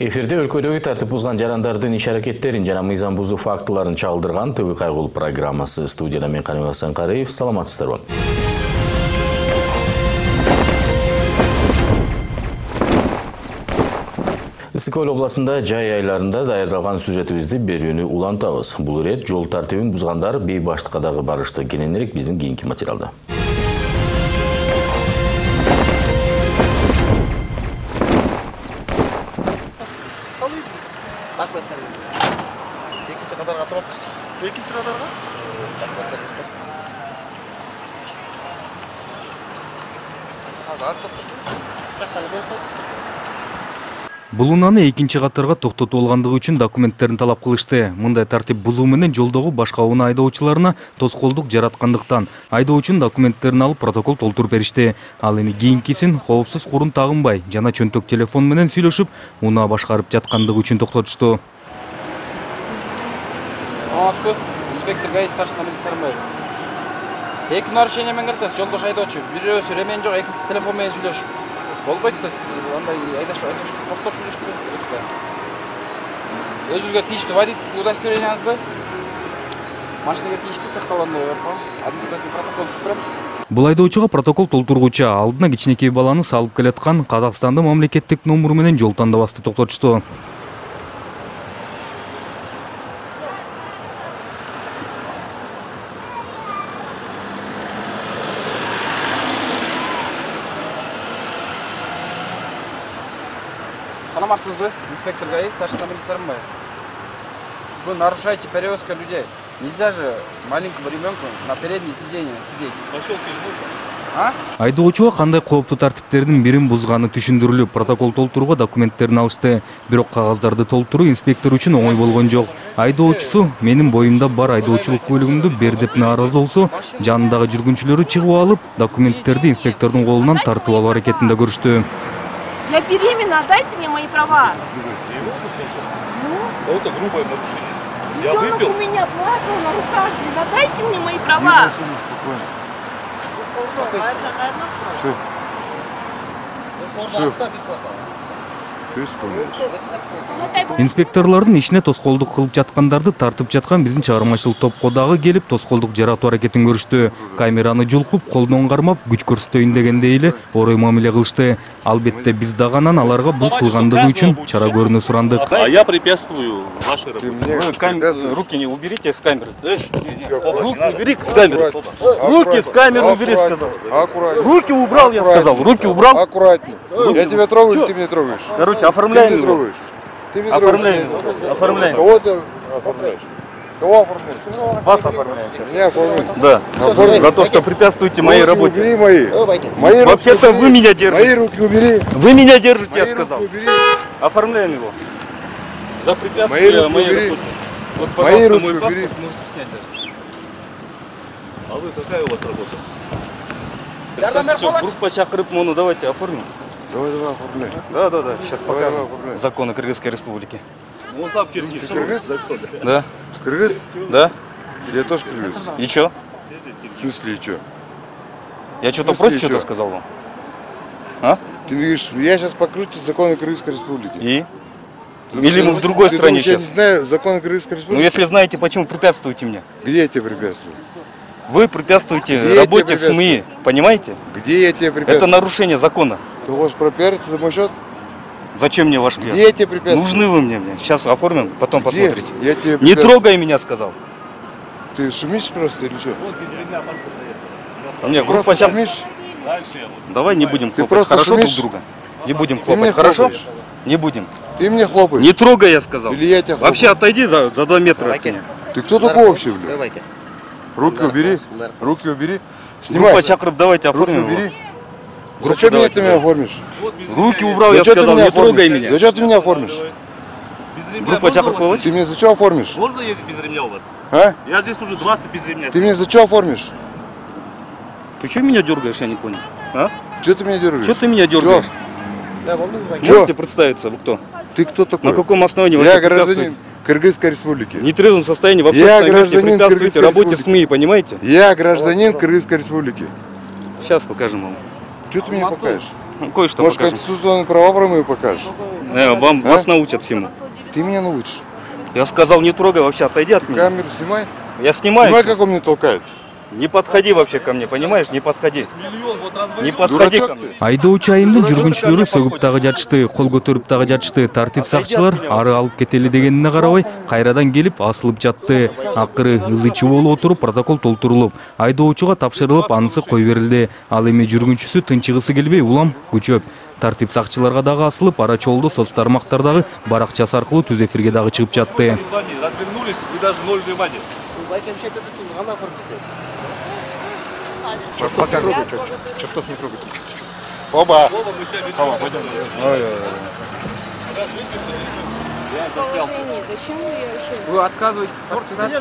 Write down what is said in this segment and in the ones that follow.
Эфирде өлкөдөгү тартип бузган жарандардын иш аракеттерин жана мыйзам бузуу фактыларын чалдырган ТВ Кайгыл программасы. Студияда мен Каныбек Асанкариев. Саламатсыздарбы? Ысык Көл областында жай айларында даярдалган сюжетибизди берүүнү улантабыз. Бул ирет жол тартибин бузгандар бейбаштыкка дагы барышты. Кененирээк биздин кийинки материалда. Экинчи катарга турабыз. Экинчи катарга? Бул унааны экинчи катарга токтотуп алгандыгы үчүн документтерин талап кылышты. Мындай тартип бузуу менен жолдогу башка унаа айдоочуларына тоскоолдук жараткандыктан айдоочунун документтерин алып протокол толтуруп беришти. Ал эми кийинкисин коопсуз курун тагынбай жана чөнтөк телефон менен сүйлөшүп, унаа башкарып жаткандыгы үчүн токтотушту. Саламатсызбы? Инспектор ГАИ старшина милиционер. Эки нарушение менен кирдиңиз, жолдош айдоочу. Бирөөсү ремень жок, экинчиси телефон менен сүйлөшүп. Болбойт да, сиз андай айдашпай, токтоп сүйлөшүп керек да. Өзүңүзгө тийиштүү водительский удостоверениеңизди машинага тийиштүү такталганда берип коюңуз. Административный протокол түзүп. Бул айдоочуга протокол толтургуча алдына кичинекей баланы салып келаткан Казакстандын мамлекеттик номуру менен жол тандабасты токтотушту. Саламатсызбы? Инспектор ГАИ старшина милиционер. Вы нарушаете перевозку людей. Нельзя же маленькому ребенку на переднее сиденье сидеть. Поселке живут. Айдоочуга кандай кооптуу тартиптердин бирин бузганы түшүндүрүлүп, протокол толтурууга документтерин алышты. Бирок кагаздарды толтуруу инспектор үчүн оңой болгон жок. Айдоочусу менин боюмда бар айдоочулук көлүгүмдү бер деп нааразы болсо, жанындагы жүргүнчүлөрү чыгып алып, документтерди инспектордун колунан тартып алуу аракетинде көрүштү. Я беременна, дайте мне мои права. Это грубое нарушение. Я Ребенок выпил. у меня плакал на руках. Дайте мне мои права. Инспекторлордун ишине тоскоолдук кылып жаткандарды тартып жаткан биздин чыгармачылык топко дагы келип тоскоолдук жаратуу аракетин көрүштү. Камераны жулкуп, колдон кармап, күч көрсөтөйүн дегендей эле орой мамиле кылышты. Албетте биз дагы анан аларга бул кылгандыгы үчүн чара көрүүнү сурандык. А я препятствую вашей работе. Вы руки не уберите с камеры. Руки убери с камеры. Руки с камеры убери, сказал. Руки убрал, я сказал. Руки убрал. Аккуратнее. Я тебя трогаю, или ты меня трогаешь? Короче, оформляем Ты меня его. трогаешь. Ты меня трогаешь. Оформляем. Кого ты оформляешь? Кого оформляешь? Вас оформляем сейчас. Меня оформляешь. Да. За то, что препятствуете моей Руки работе. убери мои руки Вообще-то убери. вы меня держите. Мои руки убери. Вы меня держите, я Мои сказал. руки убери. Оформляем его. За Мои препятствие руки моей убери. работе. Вот, Мои пожалуйста, руки мой убери. паспорт можете снять даже. А вы какая у вас работа? Группа чакырып, мону давайте оформим. Давай, оформляй. Да. Сейчас Давай, покажем. оформляй. Законы Кыргызской Республики. Он сам киргиз. Ты кыргыз? Да. Кыргыз? Да. Я тоже кыргыз. И чё? В смысле, и чё? Я что-то В смысле, против что-то чё? сказал вам? А? Ты мне говоришь, я сейчас покажу тебе законы Кыргызской Республики. И? Ты Или мы думаешь, в другой ты стране думаешь, я сейчас? не знаю законы Кыргызской Ну, Республики? если знаете, почему препятствуете мне? Где я тебе препятствую? Вы препятствуете Где я работе тебе СМИ, понимаете? Где я тебе Это препятствую? нарушение закона. Ты хочешь пропиариться за мой счет? Зачем мне ваш Где пиар? я тебе препятствую? Нужны вы мне. Сейчас оформим, потом Где? посмотрите. Я тебе Не препятствую. трогай меня, сказал. Ты шумишь просто или что? А мне группа Просто чак... шумишь? Давай не будем Ты хлопать. просто Хорошо шумишь? друг друга? Не будем Ты мне хлопать. Хорошо? хлопаешь. Не будем. Ты мне хлопаешь? Не трогай, я сказал. Или я тебя Вообще хлопаю? отойди за 2 метра от меня. Ты кто такой вообще, блядь? Руки убери. Руки убери. Снимай. Группа чакрып, давайте Руки оформим его. убери. Группу Зачем мне давайте, ты меня да. оформишь? Руки убрал, За я что ты сказал, меня не трогай оформишь? меня. За что ты меня оформишь? Группа чакрып койлочу. Ты мне за что оформишь? Можно ездить без ремня у вас? А? Я здесь уже 20 без ремня. Ты мне за что оформишь? Ты что меня дергаешь, я не понял. А? Что ты меня дергаешь? Что ты меня дергаешь? Чё? Можете представиться, вы кто? Ты кто такой? На каком основании вы Я вообще гражданин препятствуете? Кыргызской Республики. В нетрезвом состоянии в Я общественном месте гражданин препятствуете Кыргызской работе Республики. СМИ, понимаете? Я гражданин Кыргызской Республики. Сейчас покажем вам. Что ты мне покажешь? Кое-что Может, покажем. конституционные права прямые покажешь? Вас научат всему. Ты меня научишь. Я сказал, не трогай вообще, отойди от меня. Камеру снимай. Я снимаю. Снимай, как он меня толкает. Не подходи вообще ко мне, понимаешь? Не подходи. Не подходи ко мне. Айдоочу айымдын жүргүнчүлөрү сөгүп дагы жатышты, кол көтөрүп дагы жатышты. Тартип сакчылар ары алып кетели дегенине карабай, кайрадан келип асылып жатты. Акыры ызы чуу болуп отуруп протокол толтурулуп, айдоочуга тапшырылып, анысы кой берилди. Ал эми жүргүнчүсү тынчыгысы келбей улам күчөп. Тартип сакчыларга дагы асылып, ара чолду соц тармактардагы баракчасы аркылуу түз эфирге дагы чыгып жатты. Развернулись и даже ноль внимания. Покажи. Что с ней трогать? Оба. Зачем вы вообще? Вы отказываетесь подписать?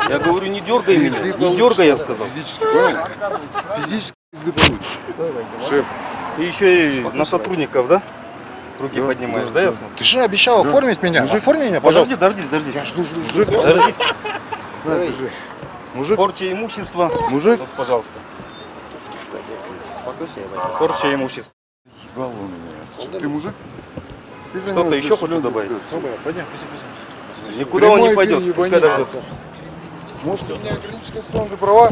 Я говорю, не дергай меня. Не дергай, я сказал. Физически, понял? Физически пизды получишь. Шеф. Ты еще и на сотрудников, да? Руки поднимаешь, да, я смотрю? Ты же обещал оформить меня. Оформи меня, Подожди, пожалуйста. дождись. Я жду. Дождись. Мужик. Порча имущества. Мужик. Вот, пожалуйста. Порча имущества. Ебал он меня. Ты мужик? Ты за Что-то него еще слышь, хочешь люди добавить? берут. Пойдем. Никуда он не Прямой пойдет. эфир, Пускай ебани. дождется. Может, у меня ограничить конституционные права?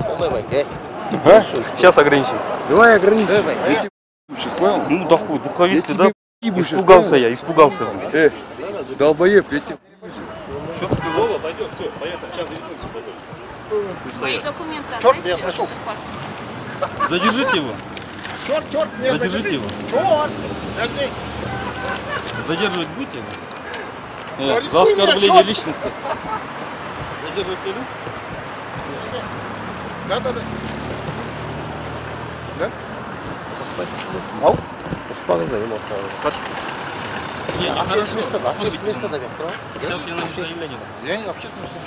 Сейчас ограничим. Давай ограничь. Я тебе сейчас понял? Ну, духовистый, Я да? тебе ебу щас, Испугался понял? я, испугался. Долбоеб, я тебе... Что ты сказал? Пойдем, все, поехали. Сейчас вернемся потом. Мои документы Черт, отдайте, я прошу. паспорт. Задержите его. Черт, меня Задержите его. Черт, я здесь. Задерживать будете? Арестуй За оскорбление меня, чёрт! личности. Задерживать не будете? Да. Не, а хорошо. Сейчас я напишу заявление. Я не общественный суд.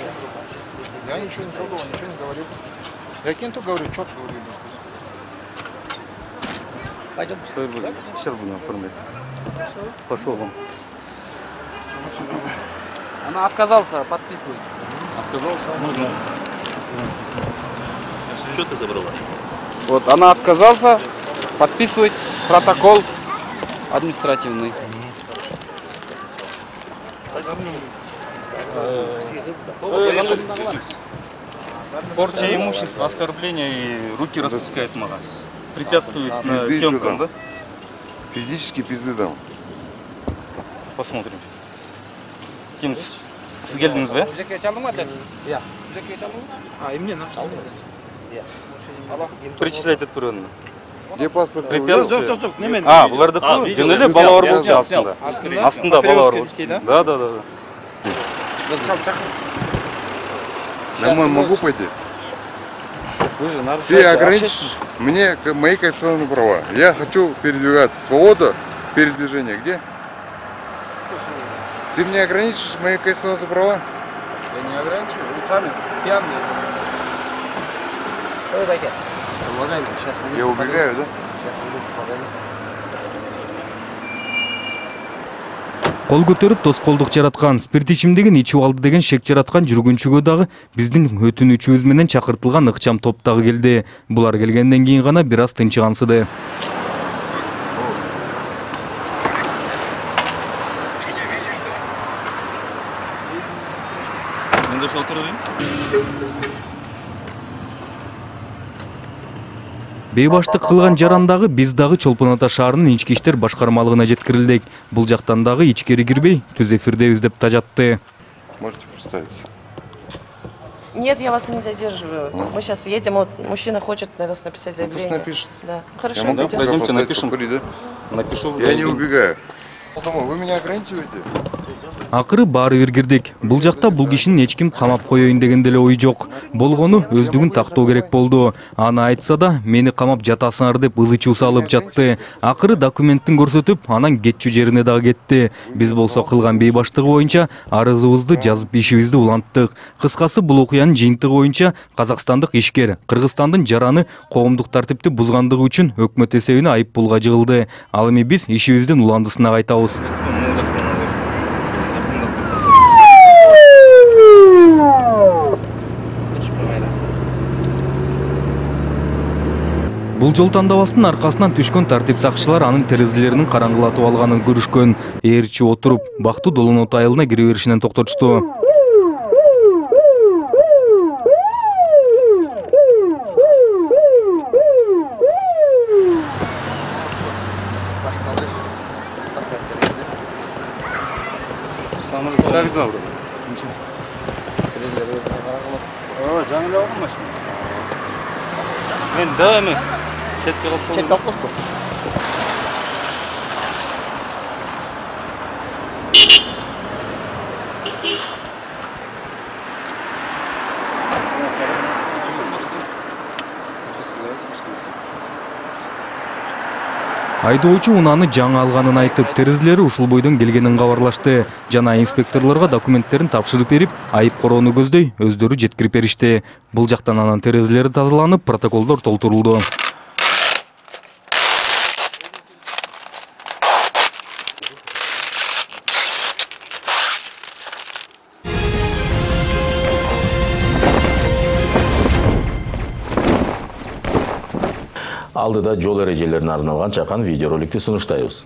Я ничего не трогал, ничего не говорил. Я кенту говорю, черт говорю. Пойдем. Сейчас будем оформлять. Пошел он. Она отказался, подписывай. Отказался? Можно. Что ты забрала? Вот, она отказался, подписывать протокол административный. Порча имущества, оскорбление и руки распускает мало. Препятствует Пизды еще съемкам, дам. да? Физически пизды дам. Посмотрим. Ким сгелдіңіз бе? Жүзекке чалдың ба, дәл? Иә. Жүзекке чалдың ба? А, эмне? Перечислять эту периодunu. Где паспорт? Препятствие? Жоқ, немен. А, бұларды видео, жөнеле я балалар снял, болчу снял. астында. Астында балалар болчу. Да. Домой могу пойти? Вы же Ты нарушаете ограничишь мне мои конституционные права. Я хочу передвигаться. Свобода передвижения где? Ты мне ограничишь мои конституционные права? Я не ограничиваю, вы сами пьяные. Уважаемый, сейчас мы... Я убегаю, да? Кол көтөрүп тоскоолдук жараткан, спирт ичимдигин ичип алды деген шек жараткан жүргүнчүгө дагы биздин өтүнүүчүбүз менен чакыртылган ыкчам топ дагы келди. Булар келгенден кийин гана бир аз тынчыгансыды. Мен даже отурайын. Бейбаштык кылган жарандагы биз дагы Чолпон Ата шаарынын ички иштер башкармалыгына жеткирилдик. Бул жактан дагы ичкери кирбей түз эфирдебиз деп тажатты. Можете представиться? Нет, я вас не задерживаю. Мы сейчас едем, вот мужчина хочет, наверное, написать заявление. напишет. Да. Хорошо, Я могу пойдем. Пойдемте, просто напишем. покурить, да? Напишу. Я не убегаю. Вы меня ограничиваете? Акыры баары бир кирдик. Бул жакта бул кишини эч ким камап коеюн деген деле ой жок. Болгону өздүгүн тактоо керек болду. Аны айтса да мени камап жатасыңар деп ызы чуу салып жатты. Акыры документтин көрсөтүп, анан кетчү жерине дагы кетти. Биз болсо кылган бейбаштыгы боюнча арызыбызды жазып ишибизди уланттык. Кыскасы бул окуянын жыйынтыгы боюнча казакстандык ишкер Кыргызстандын жараны коомдук тартипти бузгандыгы үчүн өкмөт эсебине айып пулга жыгылды. Ал эми биз ишибиздин уландысына кайтабыз. Бул жол тандабастын аркасынан түшкөн тартип сакчылар анын терезелеринин караңгылатып алганын көрүшкөн. Ээрчи отуруп, бактуу долонот айылына кире беришинен токтотушту. Жаңылып алған машина. Мен давай четке қалып солай. Чет алып қойшы. Айдоочу унааны жаңы алганын айтып, терезелери ушул бойдон келгенин кабарлашты. Жана инспекторлорго документтерин тапшырып берип, айып короону көздөй өздөрү жеткирип беришти. Бул жактан анын терезелери тазаланып, протоколдор толтурулду. Алдыда жол эрежелерине арналган чакан видеороликти сунуштайбыз.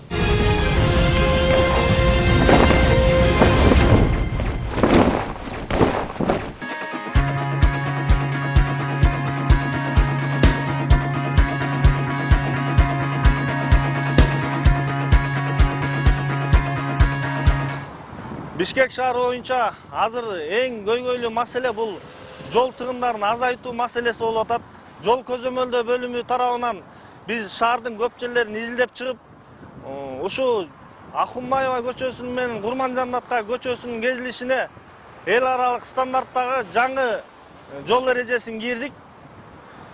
Бишкек шаары боюнча азыр эң көйгөйлүү маселе бул жол тыгындарын азайтуу маселеси болуп атат. Жол көзөмөлдөө бөлүмү тарабынан биз шаардын көп жерлерин изилдеп чыгып, ушу Акунбаева көчөсүнүн менен Курманжанатка көчөсүнүн кезилишине эл аралык стандарттагы жаңы жол эрежесин кирдик.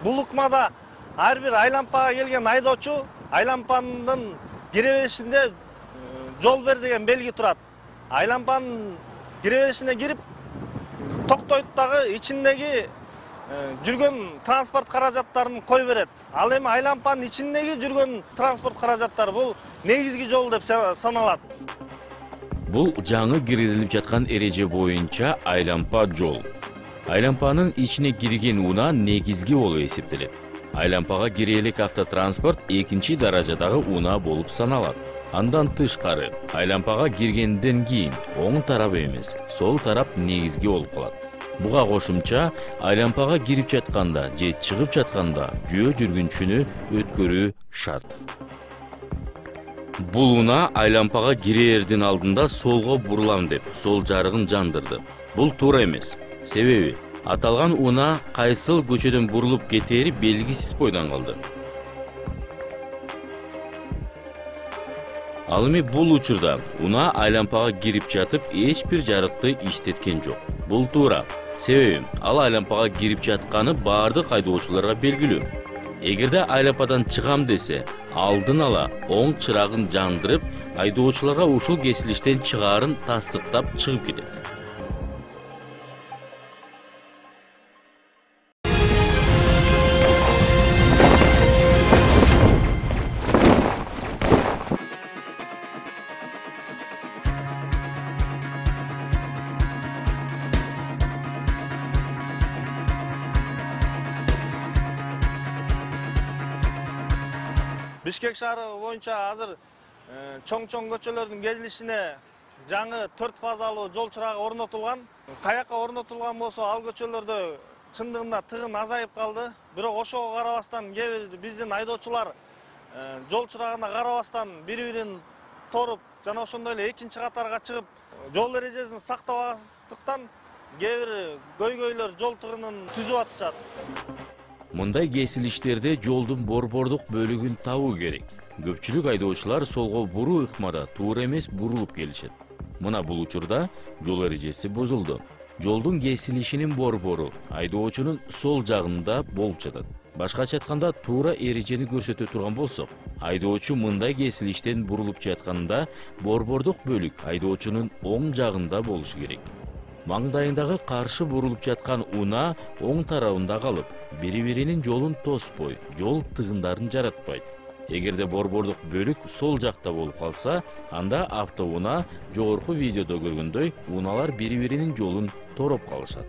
Бул ыкмада ар бир айлампага келген айдоочу айлампанын кире беришинде жол бер деген белги турат. Айлампанын кире беришине кирип токтойт дагы ичиндеги жүргөн транспорт каражаттарын кой берет. Ал эми айлампанын ичиндеги жүргөн транспорт каражаттары бул негизги жол деп саналат. Бул жаңы киргизилип жаткан эреже боюнча айлампа жол. Айлампанын ичине кирген унаа негизги болуп эсептелет. Айлампага кире элек автотранспорт экинчи даражадагы унаа болуп саналат. Андан тышкары, айлампага киргенден кийин оң тарап эмес, сол тарап негизги болуп калат. Буга кошумча, айлампага кирип жатканда же чыгып жатканда жөө жүргүнчүнү өткөрүү шарт. Бул унаа айлампага кирердин алдында солго бурулам деп, сол жарыгын жандырды. Бул туура эмес. Себеби, аталган унаа кайсыл көчөдөн бурулуп кетери белгисиз бойдон калды. Ал эми бул учурда унаа айлампага кирип жатып, эч бир жарыкты иштеткен жок. Бул туура. Себеби, ал айлампага кирип жатканы бардык айдоочуларга белгилүү. Эгерде айлампадан чыгам десе, алдын ала оң чырагын жандырып, айдоочуларга ушул кесилиштен чыгаарын тастыктап чыгып кетет. Бишкек шаары боюнча азыр чоң-чоң көчөлөрдүн кезилишине жаңы 4 фазалуу жол чырагы орнотулган. Каяка орнотулган болсо, ал көчөлөрдө чындыгында тыгын азайып калды. Бирок ошого карабастан кээ бир биздин айдоочулар жол чырагына карабастан бири-бирин торуп, жана ошондой эле экинчи катарга чыгып, жол эрежесин сактабастыктан кээ бир көйгөйлөр жол тыгынын түзүп атышат. Мындай кесилиштерде жолдун борбордук бөлүгүн табуу керек. Көпчүлүк айдоочулар солго буруу ыкмада туура эмес бурулуп келишет. Мына бул учурда жол эрежеси бузулду. Жолдун кесилишинин борбору айдоочунун сол жагында болуп жатат. Башкача айтканда, туура эрежени көрсөтө турган болсок, айдоочу мындай кесилиштен бурулуп жатканда борбордук бөлүк айдоочунун оң жагында болушу керек. Маңдайындагы каршы бурулуп жаткан унаа оң тарабында калып, бири-биринин жолун тоспой, жол тыгындарын жаратпайт. Эгерде борбордук бөлүк сол жакта болуп калса, анда автоунаа жогорку видеодо көргөндөй унаалар бири-биринин жолун тороп калышат.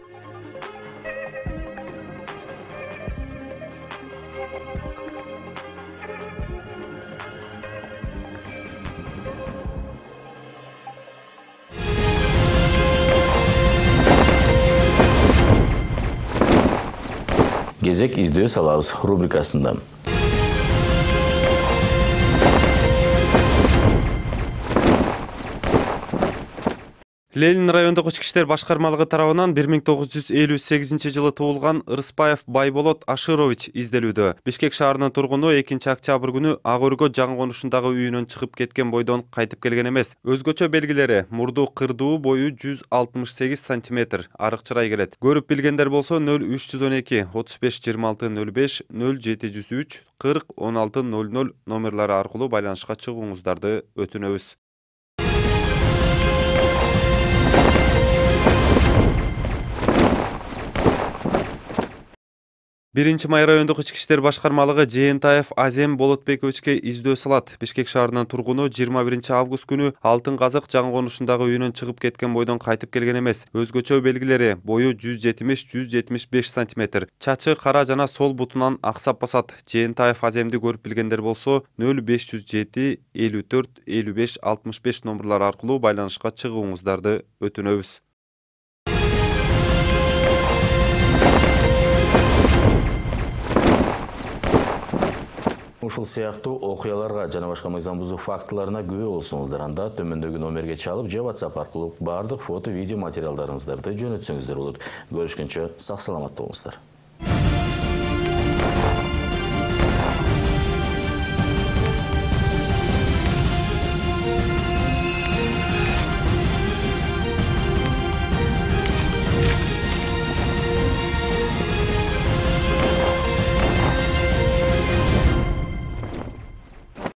кезек издөө салабыз рубрикасында. Ленин райондық ішкі іштер башқармалығы тарабынан 1958 жылы туылған Ырыспаев Байболот Аширович изделүүдө. Бишкек шаарынын тургуну 2 октябрь күнү Ак өргө жаңы конушундагы үйүнөн чыгып кеткен бойдон кайтып келген эмес. Өзгөчө белгилери: мурду кырдуу, бою 168 сантиметр, арык чырай келет. Көрүп билгендер болсо 0312 35 26 05 0703 40 16 00 номерлары аркылуу байланышка чыгууңуздарды өтүнөбүз. Биринчи май райондук ички иштер башкармалыгы Жээнтаев Азем Болотбековичке издөө салат. Бишкек шаарынын тургуну 21 август күнү Алтын Казык жаңы конушундагы үйүнөн чыгып кеткен бойдон кайтып келген эмес. Өзгөчө белгилери: бою 170-175 сантиметр, чачы кара жана сол бутунан аксап басат. Жээнтаев Аземди көрүп билгендер болсо 0507 54 55 65 номерлары аркылуу байланышка чыгууңуздарды өтүнөбүз. Ушул сыяктуу окуяларга жана башка мыйзам бузуу фактыларына күбө болсоңуздар, анда төмөндөгү номерге чалып же WhatsApp аркылуу бардык фото, видео материалдарыңыздарды жөнөтсөңүздөр болот. Көрүшкөнчө сак саламат болуңуздар.